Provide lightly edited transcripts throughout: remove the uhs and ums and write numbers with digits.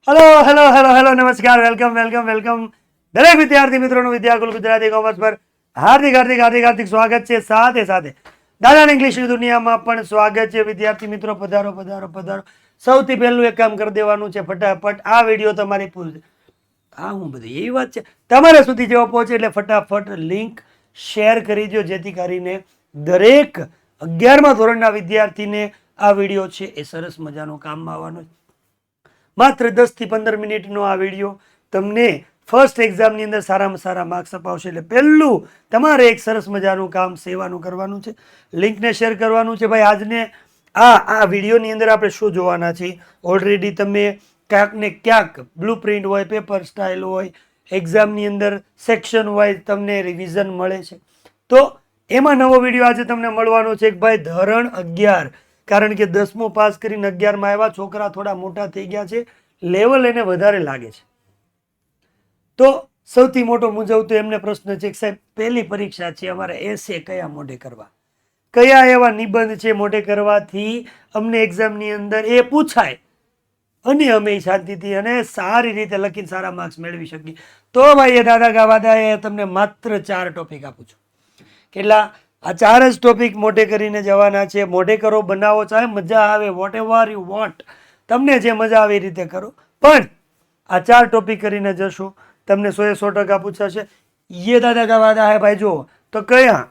Hello hello hello hello નમસ્કાર welcome welcome welcome દરેક વિદ્યાર્થી મિત્રોનું વિદ્યાકુલ ગુજરાતી કોમર્સ પર હાર્દિક હાર્દિક હાર્દિક હાર્દિક સ્વાગત છે. સાથે સાથે દાદાની ઇંગ્લિશની દુનિયામાં પણ સ્વાગત છે. વિદ્યાર્થી મિત્રો પધારો પધારો પધારો. સૌથી પહેલું એક કામ કરી દેવાનું છે, ફટાફટ આ વિડીયો તમારી હું બધી એવી વાત છે તમારા સુધી જેવો પહોંચે એટલે ફટાફટ લિંક શેર કરી દો, જેથી કરીને દરેક 11મા ધોરણના વિદ્યાર્થીને આ વિડીયો છે એ સરસ મજાનો કામમાં આવવાનો છે. માત્ર 10 થી 15 મિનિટનો આ વિડીયો તમને ફર્સ્ટ એક્ઝામની અંદર સારામાં સારા માર્ક્સ અપાવશે. એટલે પહેલું તમારે એક સરસ મજાનું કામ સેવાનું કરવાનું છે, લિંકને શેર કરવાનું છે. ભાઈ આજને આ વિડીયોની અંદર આપણે શું જોવાના છીએ, ઓલરેડી તમે ક્યાંક ને ક્યાંક બ્લુ પ્રિન્ટ હોય, પેપર સ્ટાઇલ હોય, એક્ઝામની અંદર સેક્શન વાઇઝ તમને રિવિઝન મળે છે. તો એમાં નવો વિડીયો આજે તમને મળવાનો છે કે ભાઈ ધોરણ 11, કારણ કે 10મું પાસ કરીને 11માં આવ્યા છોકરા થોડા મોટા થઈ ગયા છે, લેવલ એને વધારે લાગે છે. તો સૌથી મોટો મૂંઝવતો એમને પ્રશ્ન છે કે સાહેબ પહેલી પરીક્ષા છે અમારે, એસે કયા મોઢે કરવા, કયા એવા નિબંધ છે મોઢે કરવાથી અમને એક્ઝામની અંદર એ પૂછાય અને અમે શાંતિથી અને સારી રીતે લખીને સારા માર્ક્સ મેળવી શકીએ. તો ભાઈ એ દાદા ગાવાદાએ તમને માત્ર 4 ટોપિક આપું છું. કેટલા? આ 4 જ ટોપિક મોઢે કરીને જવાના છે. મોઢે કરો, બનાવો, ચાહે મજા આવે, વોટ એવર યુ વોન્ટ, તમને જે મજા આવે એ રીતે કરો, પણ આ 4 ટોપિક કરીને જશો તમને 100% પૂછાશે. ये दादा का वादा है भाई. જો તો કયા?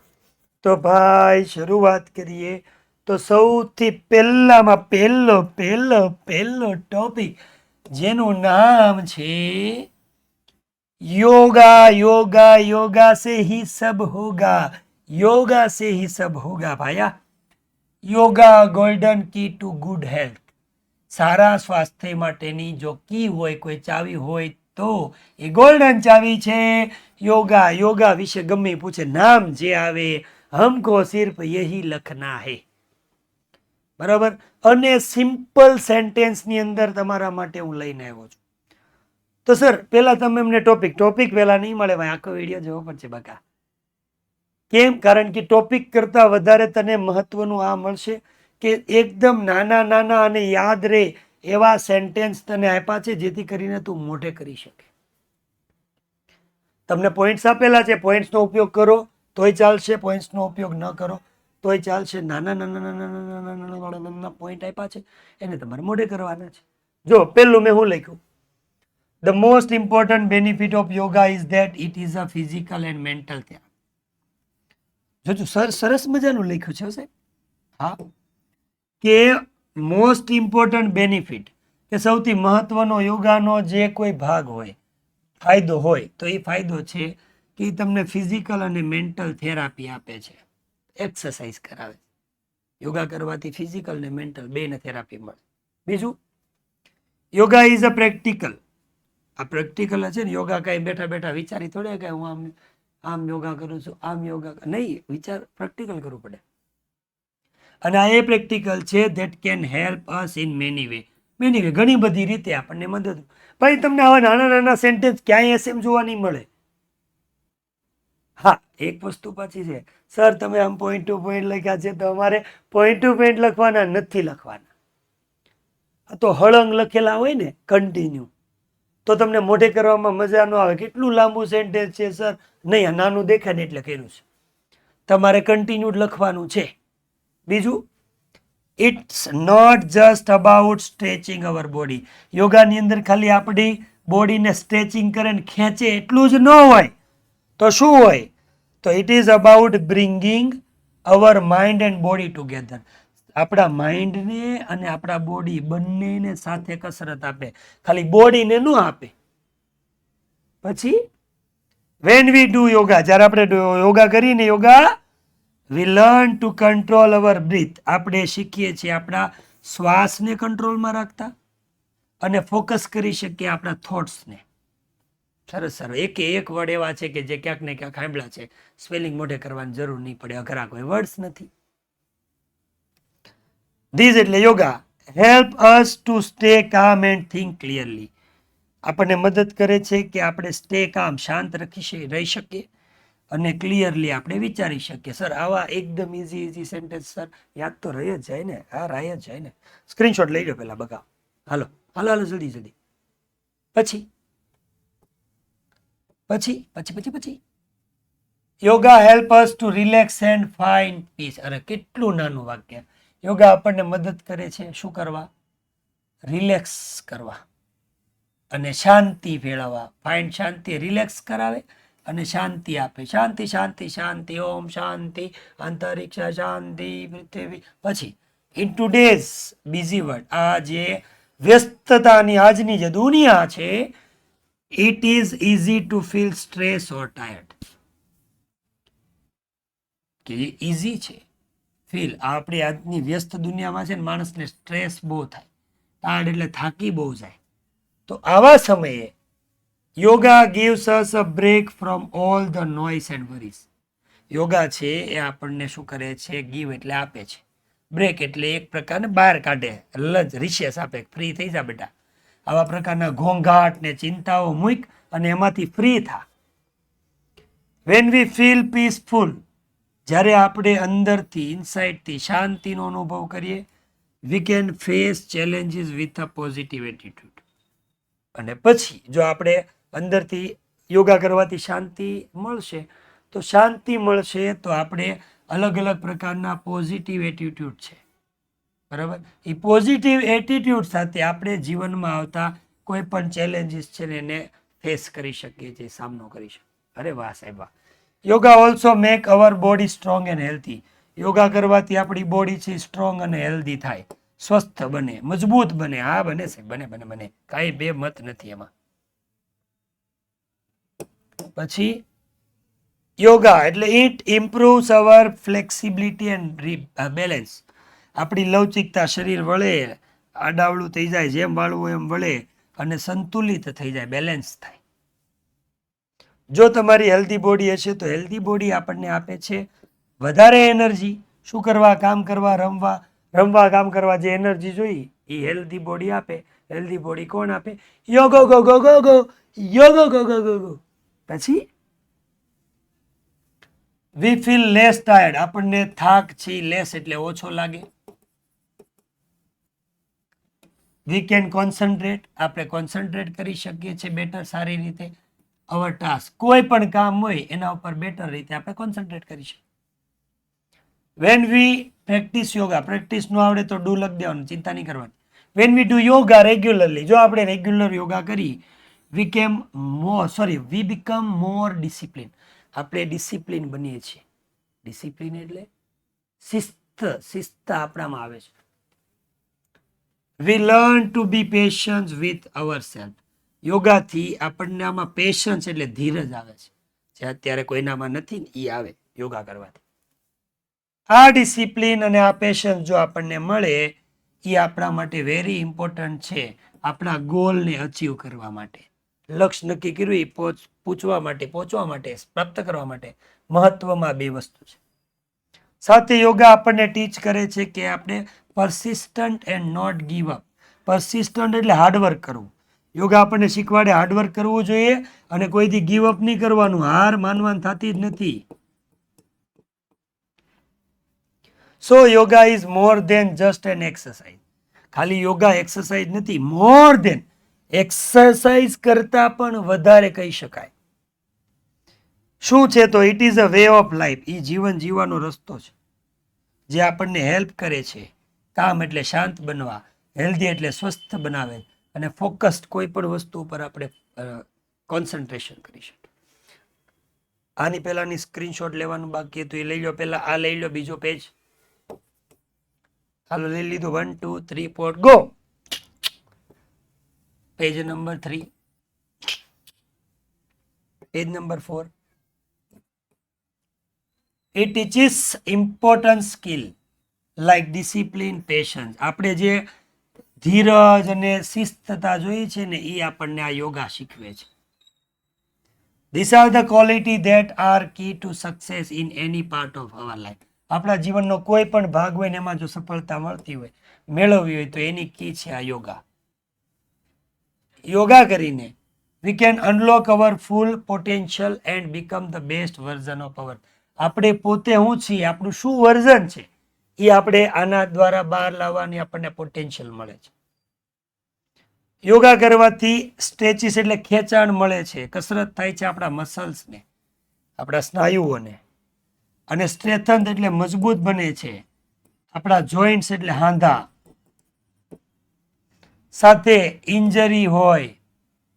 તો ભાઈ શરૂઆત કરીએ તો સૌથી પહેલામાં પહેલો ટોપિક જેનું નામ છે योगा. योगा योगा से ही सब होगा, योगा से ही सब होगा भाया. योगा गोल्डन की टू गुड हेल्थ. સારા સ્વાસ્થ્ય માટેની જો કી હોય, કોઈ ચાવી હોય તો એ ગોલ્ડન ચાવી છે યોગા. યોગા વિશે ગમે પૂછે, નામ જે આવે હમકો સિર્ફ યહી લખના હે. બરાબર. અને સિમ્પલ સેન્ટેન્સની અંદર તમારા માટે હું લઈને આવ્યો છું. તો સર પેલા તમે એમને ટોપિક પહેલા નહીં મળે ભાઈ, આખો વિડીયો જોવો પડશે બકા. કેમ? કારણ કે ટોપિક કરતા વધારે તને મહત્વનું આ મળશે કે એકદમ નાના નાના અને યાદ રહે એવા સેન્ટેન્સ તને આપ્યા છે, જેથી કરીને તું મોઢે કરી શકે. તમને પોઈન્ટ્સ આપેલા છે, પોઈન્ટ્સનો ઉપયોગ કરો તોય ચાલશે, પોઈન્ટ્સનો ઉપયોગ ન કરો તોય ચાલશે. નાના નાના નાના નાના નાના પોઈન્ટ આપ્યા છે, એને તમારે મોઢે કરવાના છે. જો પેલું મેં હું લખ્યું, the most important benefit of yoga is that it is a physical and mental therapy. જોજો સર સરસ મજાનું લખ્યું છે સાહેબ. હા, કે મોસ્ટ ઇમ્પોર્ટન્ટ બેનિફિટ, કે સૌથી મહત્વનો યોગાનો જે કોઈ ભાગ હોય, ફાયદો હોય, તો એ ફાયદો છે કે તમને ફિઝિકલ અને મેન્ટલ થેરાપી આપે છે, એક્સરસાઇઝ કરાવે છે. યોગા કરવાથી ફિઝિકલ અને મેન્ટલ બેને થેરાપી મળે. બીજું, યોગા ઇઝ અ પ્રેક્ટિકલ. આ પ્રેક્ટિકલ છે ને, યોગા કઈ બેઠા બેઠા વિચારી થોડે કે હું આમ યોગા કરું છું, આમ યોગા નહીં, વિચાર પ્રેક્ટિકલ કરવું પડે. અને આ એ પ્રેક્ટિકલ છે that can help us in many way. ઘણી બધી રીતે આપણને મદદ. ભાઈ તમને આવા નાના નાના સેન્ટેન્સ ક્યાંય એસએમ જોવા નહીં મળે. હા, એક વસ્તુ પાછી છે, સર તમે આમ પોઈન્ટ ટુ પોઈન્ટ લખ્યા છે તો અમારે પોઈન્ટ ટુ પોઈન્ટ લખવાના નથી લખવાના. આ તો હળંગ લખેલા હોય ને કન્ટિન્યુ, તો તમને મોઢે કરવામાં મજા ન આવે. કેટલું લાંબુ સેન્ટેન્સ છે સર, નહીં આ નાનું દેખાય ને એટલે કર્યું છે. તમારે કન્ટિન્યુ લખવાનું છે. બીજું, it's not just about stretching our body. યોગાની અંદર ખાલી આપણી બોડીને સ્ટ્રેચિંગ કરે ને ખેંચે એટલું જ ન હોય. તો શું હોય? તો it is about bringing hour mind and body together. આપણા માઇન્ડને અને આપણા બોડી બંનેને સાથે કસરત આપે, ખાલી બોડીને ન આપે. પછી વેન વી ડુ યોગા, જ્યારે આપણે યોગા કરીને we learn to control our breath. આપણે શીખીએ છીએ આપણા શ્વાસને કંટ્રોલમાં રાખતા અને ફોકસ કરી શકીએ આપણા થોટ્સને. સરસ સરસ. એક વર્ડ એવા છે કે જે ક્યાંક ને ક્યાંક સાંભળ્યા છે, સ્પેલિંગ મોઢે કરવાની જરૂર નહીં પડે, અઘરા કોઈ વર્ડ્સ નથી. ધીસ એટલે yoga help us to stay કામ એન્ડ થિંક ક્લિયરલી. આપણને મદદ કરે છે કે આપણે સ્ટે કામ, શાંત રહી શકીએ અને ક્લિયરલી આપણે વિચારી શકીએ. સર આવા એકદમ ઇઝી સેન્ટેન્સ સર યાદ તો રહી જ જાય ને. હા, રહી જ જાય ને. સ્ક્રીનશોટ લઈ લો પેલા બગા. હાલો હાલો હાલો જલ્દી જલ્દી. પછી પછી પછી પછી પછી yoga help us to relax and find peace. અરે કેટલું નાનું વાક્ય. યોગા આપણને મદદ કરે છે શું કરવા? રિલેક્સ કરવા અને શાંતિ ફેળવવા. ફાઇન્ડ શાંતિ, રિલેક્સ કરાવે અને શાંતિ આપે. શાંતિ શાંતિ શાંતિ, ઓમ શાંતિ, અંતરિક્ષ શાંતિ, પૃથ્વી. પછી ઇન ટુડેઝ બિઝી વર્લ્ડ, આ જે વ્યસ્તતાની આજની જે દુનિયા છે, it is easy to feel stress or tired. કે જે ઇઝી છે ફીલ, આપણી આજની વ્યસ્ત દુનિયામાં છે ને માણસને સ્ટ્રેસ બહુ થાય, ટાયર્ડ એટલે થાકી બહુ જાય. તો આવા સમયે yoga gives us a break from all the noise and worries. Yoga છે એ આપણને શું કરે છે? ગીવ એટલે આપે છે, બ્રેક એટલે એક પ્રકારને બહાર કાઢે, લંચ રિસેસ આપે, ફ્રી થઈ જા બેટા. આવા પ્રકારના ઘોંઘાટ ને ચિંતાઓ મૂક અને એમાંથી ફ્રી થા. વેન વી ફીલ પીસફુલ, જ્યારે આપણે અંદરથી ઇનસાઇડથી શાંતિનો અનુભવ કરીએ, we can face challenges with a positive attitude. અને પછી જો આપણે અંદરથી યોગા કરવાથી શાંતિ મળશે, તો શાંતિ મળશે તો આપણે અલગ અલગ પ્રકારના પોઝિટિવ એટીટ્યુડ છે, બરાબર, એ પોઝિટિવ એટીટ્યુડ સાથે આપણે જીવનમાં આવતા કોઈ પણ ચેલેન્જીસ છે ને એને ફેસ કરી શકીએ છીએ, સામનો કરી શકીએ. અરે વાહ સાહેબ વાહ. Yoga also make hour body strong and healthy. Yoga કરવાથી આપણી બોડી છે સ્ટ્રોંગ અને હેલ્ધી થાય, સ્વસ્થ બને, મજબૂત બને. હા બને સાહેબ, બને બને બને, કાંઈ બે મત નથી એમાં. પછી યોગા એટલે it improves our flexibility and balance. આપણી લવચિકતા, શરીર વળે, આડાવળું થઈ જાય, જેમ વાળવું એમ વળે અને સંતુલિત થઈ જાય, બેલેન્સ થાય. જો તમારી હેલ્ધી બોડી હશે તો હેલ્ધી બોડી આપણને આપે છે વધારે એનર્જી. શું કરવા? કામ કરવા, રમવા, રમવા કામ કરવા જે એનર્જી જોઈ એ હેલ્ધી બોડી આપે. હેલ્ધી બોડી કોણ આપે? યોગો ગો ગો ગો ગો, યોગો ગો ગો ગો ગો. પછી વી ફીલ લેસ ટાયર્ડ, આપણને થાક છે લેસ એટલે ઓછો લાગે. વી કેન કોન્સન્ટ્રેટ, આપણે કોન્સન્ટ્રેટ કરી શકીએ છીએ બેટર, સારી રીતે. અવર ટાસ્ક, કોઈ પણ કામ હોય એના ઉપર બેટર રીતે આપણે કોન્સન્ટ્રેટ કરી શકીએ. When we practice yoga, practice ન આવડે તો ડુ લખી દેવાનું, ચિંતા નહીં કરવાની. When we do yoga regularly, જો આપણે રેગ્યુલર યોગા કરી, વી બીકમ મોર ડિસિપ્લિન, આપણે ડિસિપ્લિન બનીએ છીએ. ડિસિપ્લિન એટલે શિસ્ત, શિસ્ત આપણામાં આવે છે. We learn to be patience with our self. યોગાથી આપણને આમાં પેશન્સ એટલે ધીરજ આવે છે, જે અત્યારે કોઈનામાં નથી ને એ આવે યોગા કરવાથી. આ ડિસિપ્લિન અને આ પેશન્સ જો આપણને મળે, એ આપણા માટે વેરી ઇમ્પોર્ટન્ટ છે, આપણા ગોલને અચીવ કરવા માટે. લક્ષ્ય નક્કી કર્યું એ પહોંચવા માટે, પ્રાપ્ત કરવા માટે મહત્વમાં બે વસ્તુ છે. સાથે યોગા આપણને ટીચ કરે છે કે આપણે persistent and not give up. Persistent એટલે હાર્ડવર્ક કરવું. યોગા આપણને શીખવાડે હાર્ડવર્ક કરવું જોઈએ અને કોઈથી ગીવ અપ નહીં કરવાનું, હાર માનવાની થતી જ નથી. So yoga is more than just an exercise. ખાલી યોગા એક્સરસાઇઝ નથી, મોર દેન એક્સરસાઇઝ કરતા પણ વધારે કહી શકાય. શું છે? તો it is a way of life. એ જીવન જીવવાનો રસ્તો છે જે આપણને હેલ્પ કરે છે. કામ એટલે શાંત બનવા, હેલ્ધી એટલે સ્વસ્થ બનાવે અને ફોકસ્ડ કોઈ પણ વસ્તુ ઉપર આપણે કોન્સન્ટ્રેશન કરી શકીએ. આની પહેલાની સ્ક્રીનશોટ લેવાનું બાકી હતું, એ લઈ લો. પહેલા આ લઈ લો, બીજો પેજ. હાલો લઈ લીધું. 1 2 3 4 go. Page number 3, page number 4. It teaches important skill like discipline, patience. આપણે જે ધીરજ અને શિસ્તતા જોઈ છે ને, એ આપણને આ યોગા શીખવે છે. These are the quality that are key to success in any part of our life. આપણા જીવનનો કોઈ પણ ભાગ હોય ને એમાં જો સફળતા મળતી હોય, મેળવવી હોય, તો એની કી છે આ યોગા. યોગા કરીને we can unlock our full potential and become the best version of our. આપણે પોતે હું છીએ, આપણું શું વર્ઝન છે, એ આપણે આના દ્વારા બહાર લાવવાની આપણને પોટેન્શિયલ મળે છે. યોગા કરવાથી સ્ટ્રેચિસ એટલે ખેંચાણ મળે છે, કસરત થાય છે આપણા મસલ્સને, આપણા સ્નાયુઓને, અને સ્ટ્રેથન એટલે મજબૂત બને છે આપણા જોઈન્ટ્સ એટલે હાંધા. સાથે ઇન્જરી હોય,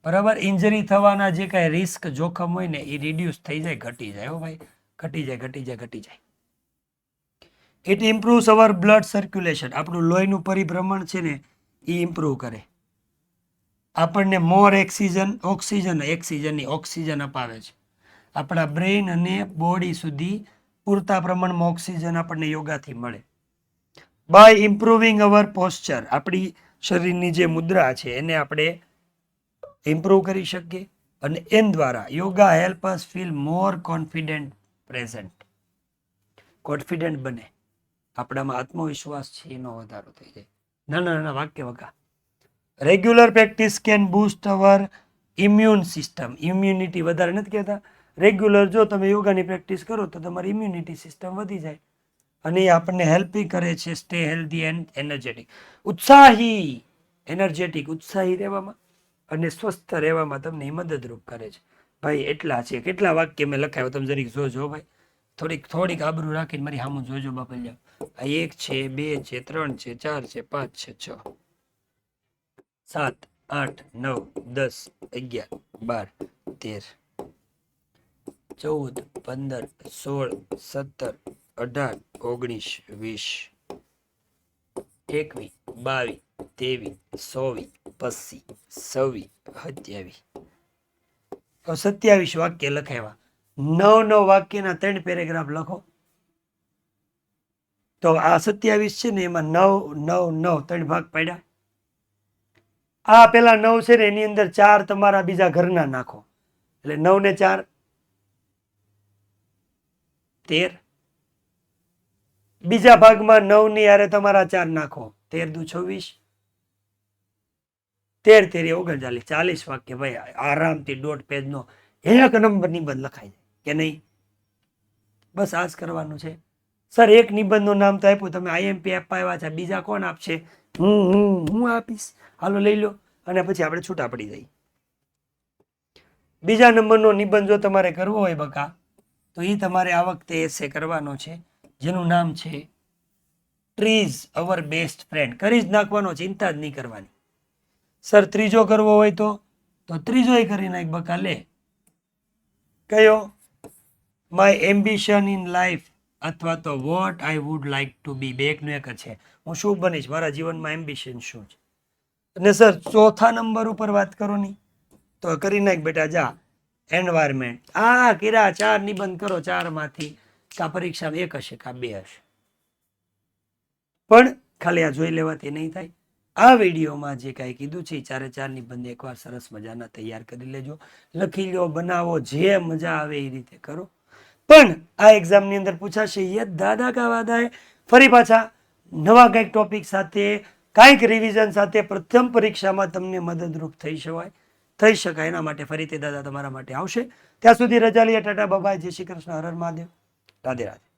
બરાબર, ઇન્જરી થવાના જે કાંઈ રિસ્ક જોખમ હોય ને એ રિડ્યુસ થઈ જાય, ઘટી જાય. હો ભાઈ, ઘટી જાય, ઘટી જાય, ઘટી જાય. It improves our blood circulation, આપણું લોહીનું પરિભ્રમણ છે ને એ ઇમ્પ્રૂવ કરે, આપણને મોર ઓક્સિજન અપાવે છે, આપણા બ્રેઇન અને બોડી સુધી પૂરતા પ્રમાણમાં ઓક્સિજન આપણને યોગાથી મળે. બાય ઇમ્પ્રુવિંગ અવર પોસ્ચર, આપણી શરીરની જે મુદ્રા છે એને આપણે ઇમ્પ્રૂવ કરી શકીએ, અને એન દ્વારા યોગા હેલ્પ અસ ફીલ મોર કોન્ફિડન્ટ પ્રેઝન્ટ, કોન્ફિડન્ટ બને, આપણામાં આત્મવિશ્વાસ છે એનો વધારો થઈ જાય. નાના નાના વાક્ય વગા. Regular practice can boost our immune system, immunity વધારે નથી કહેતા, રેગ્યુલર જો તમે યોગાની પ્રેક્ટિસ કરો તો તમારી ઇમ્યુનિટી સિસ્ટમ વધી જાય, અને એ આપણને હેલ્પ કરે છે સ્ટે હેલ્ધી એન્ડ એનર્જેટિક, ઉત્સાહી, એનર્જેટિક, ઉત્સાહી રહેવામાં અને સ્વસ્થ રહેવામાં તમને એ મદદરૂપ કરે છે. ભાઈ એટલા છે, કેટલા વાક્ય મેં લખાયો તમે જરીક જોજો ભાઈ, થોડીક આબરૂ રાખીને મારી સામું જોજો બાપલિયા. આ 1 છે, 2 છે, 3 છે, 4 છે, 5 છે, 6, 7, 8, 9, 10, 11, 12, 13, 14, 15, 16, 17, 18, 19, 20, 21, 22, 23, 24, 25, 26, 27, 27 વાક્ય લખાવ્યા. 9 વાક્યના 3 પેરેગ્રાફ લખો તો આ 27 છે ને એમાં 9, 9, 9 3 ભાગ પાડ્યા. આ પેલા 9 છે ને એની અંદર 4 તમારા બીજા ઘરના નાખો, એટલે 9 ને 4 13. બીજા ભાગમાં 9 ની યારે તમારા 4 નાખો, 13 દુ 26, 13 તેરી 39, 40 વાક્ય. ભાઈ આરામથી 1.5 પેજનો 1 નંબર નિબંધ લખાય કે નહીં? બસ આ જ કરવાનું છે. સર એક નિબંધનું નામ તો આપ્યું, તમે IMP અપાવ્યા છે, બીજા કોણ આપશે? હું આપીશ, હાલો લઈ લો, અને પછી આપણે છૂટા પડી જઈએ. બીજા નંબરનો નિબંધ જો તમારે કરવો હોય બકા, તો એ તમારે આ વખતે એસે કરવાનો છે, જેનું નામ છે ટ્રીઝ અવર બેસ્ટ ફ્રેન્ડ. કરી જ નાખવાનો, ચિંતા જ નહીં કરવાની. સર ત્રીજો કરવો હોય તો ત્રીજોય કરી નાખ બકા. લે કયો? માય એમ્બિશન ઇન લાઈફ અથવા તો what I would like to be. બેકનું એક જ છે, હું શું બનીશ, મારા જીવનમાં એમ્બિશન શું છે. અને સર ચોથા નંબર ઉપર વાત કરો ની તો કરી નાખ બેટા, જા એન્વાયરમેન્ટ. આ કિરા 4 નિબંધ કરો, 4 માંથી કા પરીક્ષામાં 1 હશે કા 2 હશે, પણ ખાલી આ જોઈ લેવાથી નહીં થાય. આ વિડીયોમાં જે કાંઈ કીધું છે એ 4 નિબંધ એકવાર સરસ મજાના તૈયાર કરી લેજો, લખી લો, બનાવો, જે મજા આવે એ રીતે કરો. પણ આ એક્ઝામની અંદર પૂછાશે યે દાદા કા વાદા હે. ફરી પાછા નવા કંઈક ટોપિક સાથે, કાંઈક રિવિઝન સાથે પ્રથમ પરીક્ષામાં તમને મદદરૂપ થઈ શકાય એના માટે ફરીથી દાદા તમારા માટે આવશે. ત્યાં સુધી રજા લઈએ, ટાટા બાય, જય શ્રી કૃષ્ણ, હર હર મહાદેવ, રાધે રાધે.